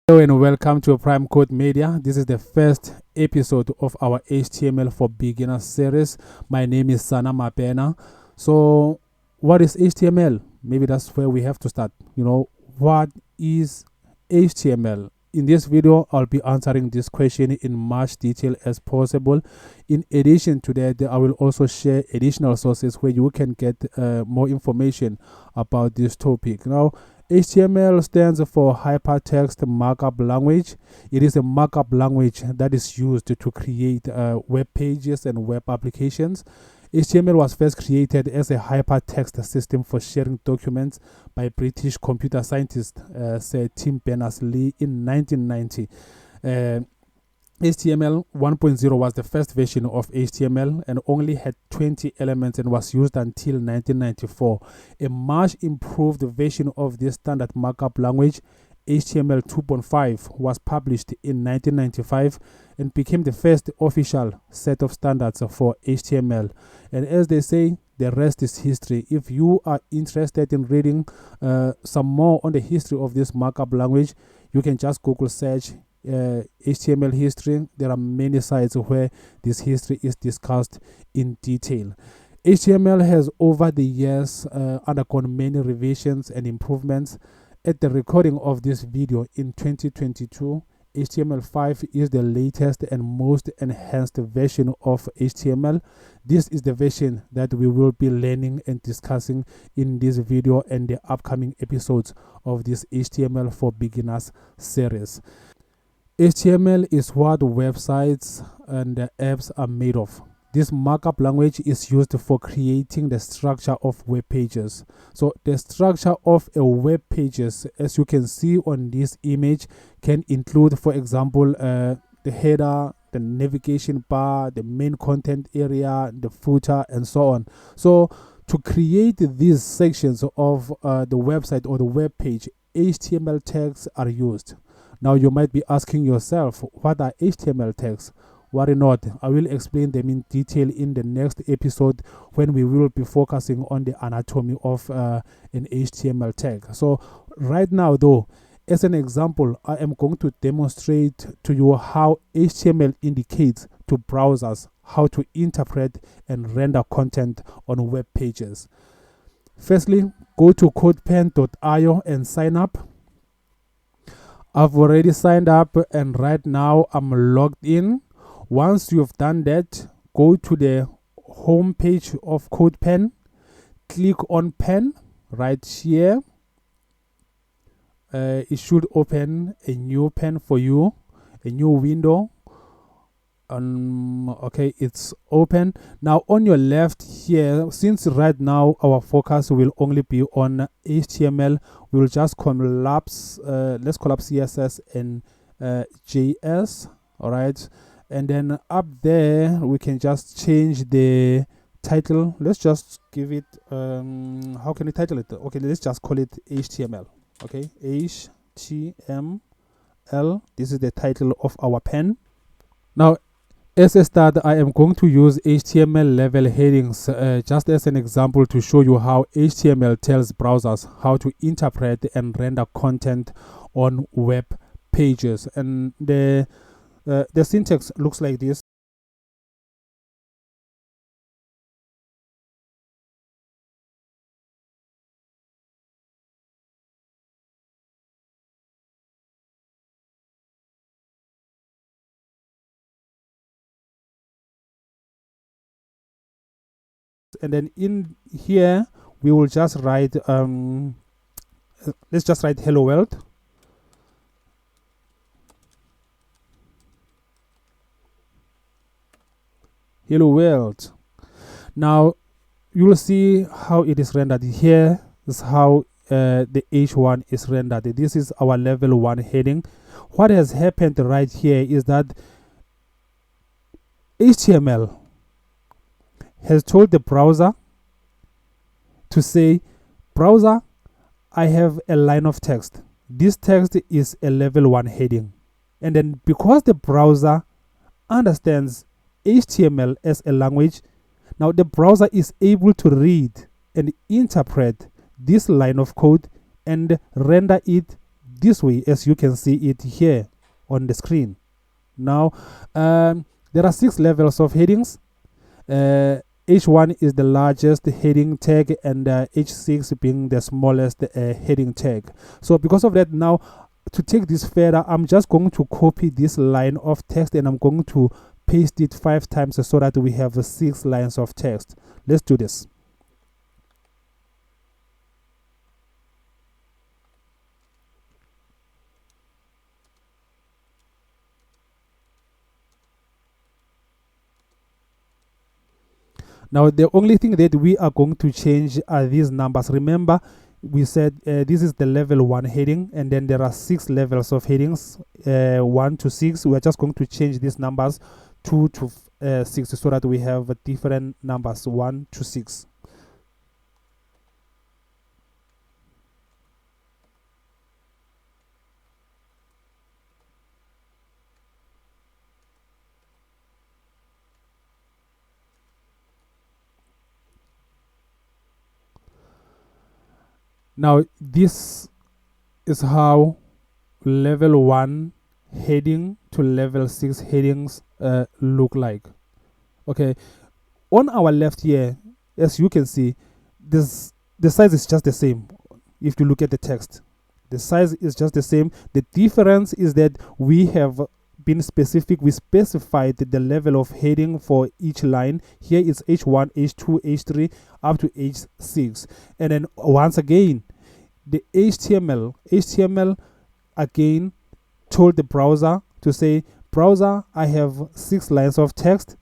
Hello and welcome to Prime Code Media. This is the first episode of our HTML for Beginners series. My name is Sana Mapena. So, what is HTML? Maybe that's where we have to start. What is HTML? In this video, I'll be answering this question in much detail as possible. In addition to that, I will also share additional sources where you can get more information about this topic. Now, HTML stands for Hypertext Markup Language. It is a markup language that is used to create web pages and web applications. HTML was first created as a hypertext system for sharing documents by British computer scientist Sir Tim Berners-Lee in 1990. HTML 1.0 was the first version of HTML and only had 20 elements and was used until 1994. A much improved version of this standard markup language, HTML 2.5, was published in 1995 and became the first official set of standards for HTML. And as they say, the rest is history. If you are interested in reading some more on the history of this markup language, you can just Google search HTML history. There are many sites where this history is discussed in detail. HTML has over the years undergone many revisions and improvements. At the recording of this video in 2022, HTML5 is the latest and most enhanced version of HTML. This is the version that we will be learning and discussing in this video and the upcoming episodes of this HTML for Beginners series. HTML is what websites and apps are made of. This markup language is used for creating the structure of web pages. So the structure of a web pages, as you can see on this image, can include, for example, the header, the navigation bar, the main content area, the footer, and so on. So to create these sections of the website or the web page, HTML tags are used. Now you might be asking yourself, what are HTML tags? Worry not, I will explain them in detail in the next episode when we will be focusing on the anatomy of an HTML tag. So right now though, as an example, I am going to demonstrate to you how HTML indicates to browsers how to interpret and render content on web pages. Firstly, go to codepen.io and sign up. I've already signed up and right now I'm logged in. Once you've done that, go to the home page of CodePen, click on pen right here. It should open a new pen for you, a new window. Okay, it's open. Now on your left here, since right now our focus will only be on HTML, we'll just collapse, let's collapse CSS and JS, all right? And then up there, we can just change the title. Let's just give it, how can we title it? Okay, let's just call it HTML. Okay, HTML. This is the title of our pen. Now, as a start, I am going to use HTML level headings just as an example to show you how HTML tells browsers how to interpret and render content on web pages. And the syntax looks like this. And then in here, we will just write, let's just write hello world. Hello world. Now you will see how it is rendered. Here is how the H1 is rendered. This is our level 1 heading. What has happened right here is that HTML has told the browser to say, browser, I have a line of text. This text is a level 1 heading. And then because the browser understands HTML as a language, now the browser is able to read and interpret this line of code and render it this way, as you can see it here on the screen. Now, there are 6 levels of headings. H1 is the largest heading tag, and H6 being the smallest heading tag. So because of that, now to take this further, I'm just going to copy this line of text and I'm going to paste it 5 times so that we have 6 lines of text. Let's do this. Now, the only thing that we are going to change are these numbers. Remember, we said this is the level 1 heading, and then there are 6 levels of headings, 1 to 6. We are just going to change these numbers 2 to 6 so that we have different numbers, 1 to 6. Now, this is how level 1 heading to level 6 headings look like. Okay, on our left here, as you can see, the size is just the same. If you look at the text, the size is just the same. The difference is that we have been specific. We specified the level of heading for each line. Here is H1, H2, H3 up to H6. And then once again, the HTML again told the browser to say, browser, I have 6 lines of text.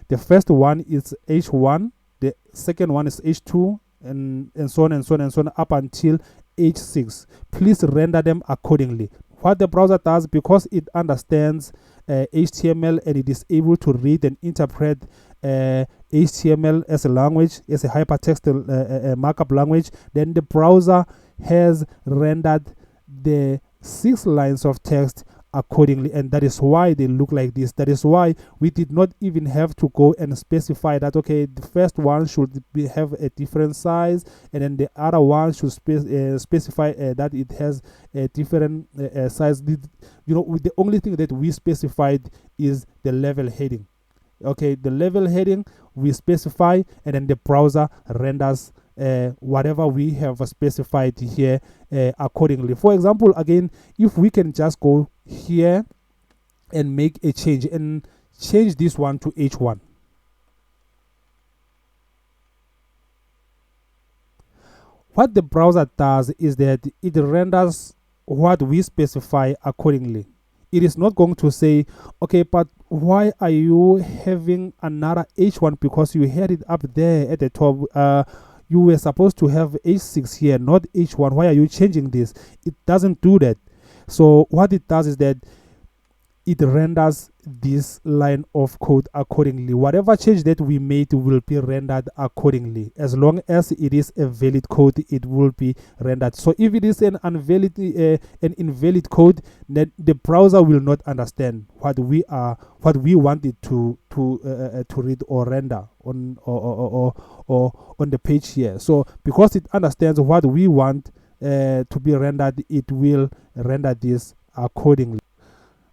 The first one is H1, the second one is H2, and so on and so on and so on up until H6. Please render them accordingly. What the browser does, because it understands HTML and it is able to read and interpret HTML as a language, as a hypertext markup language, then the browser has rendered the 6 lines of text accordingly, and that is why they look like this. That is why we did not even have to go and specify that, okay, the first one should have a different size, and then the other one should specify that it has a different size. The only thing that we specified is the level heading. Okay, the level heading we specify, and then the browser renders whatever we have specified here accordingly. For example, again, if we can just go here and make a change and change this one to H1. What the browser does is that it renders what we specify accordingly. It is not going to say, okay, but why are you having another H1 because you had it up there at the top? You were supposed to have H6 here, not H1. Why are you changing this? It doesn't do that. So what it does is that it renders this line of code accordingly. Whatever change that we made will be rendered accordingly. As long as it is a valid code, it will be rendered. So if it is an invalid code, then the browser will not understand what we want it to read or render on on the page here. So because it understands what we want to be rendered, it will render this accordingly.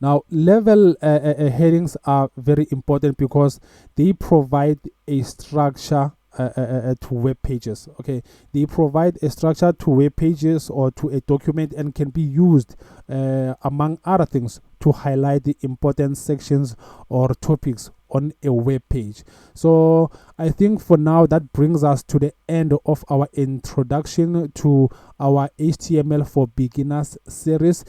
Now, level headings are very important because they provide a structure to web pages. Okay, they provide a structure to web pages or to a document and can be used among other things to highlight the important sections or topics on a web page. So I think for now that brings us to the end of our introduction to our HTML for Beginners series.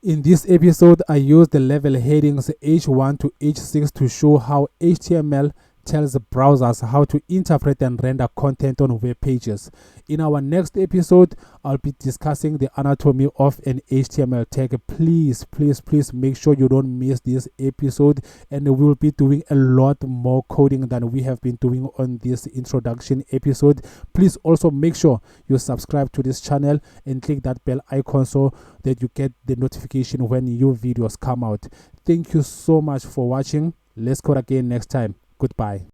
In this episode, I used the level headings H1 to H6 to show how HTML tells browsers how to interpret and render content on web pages. In our next episode, I'll be discussing the anatomy of an HTML tag. Please make sure you don't miss this episode, and we'll be doing a lot more coding than we have been doing on this introduction episode. Please also make sure you subscribe to this channel and click that bell icon so that you get the notification when new videos come out. Thank you so much for watching. Let's code again next time. Goodbye.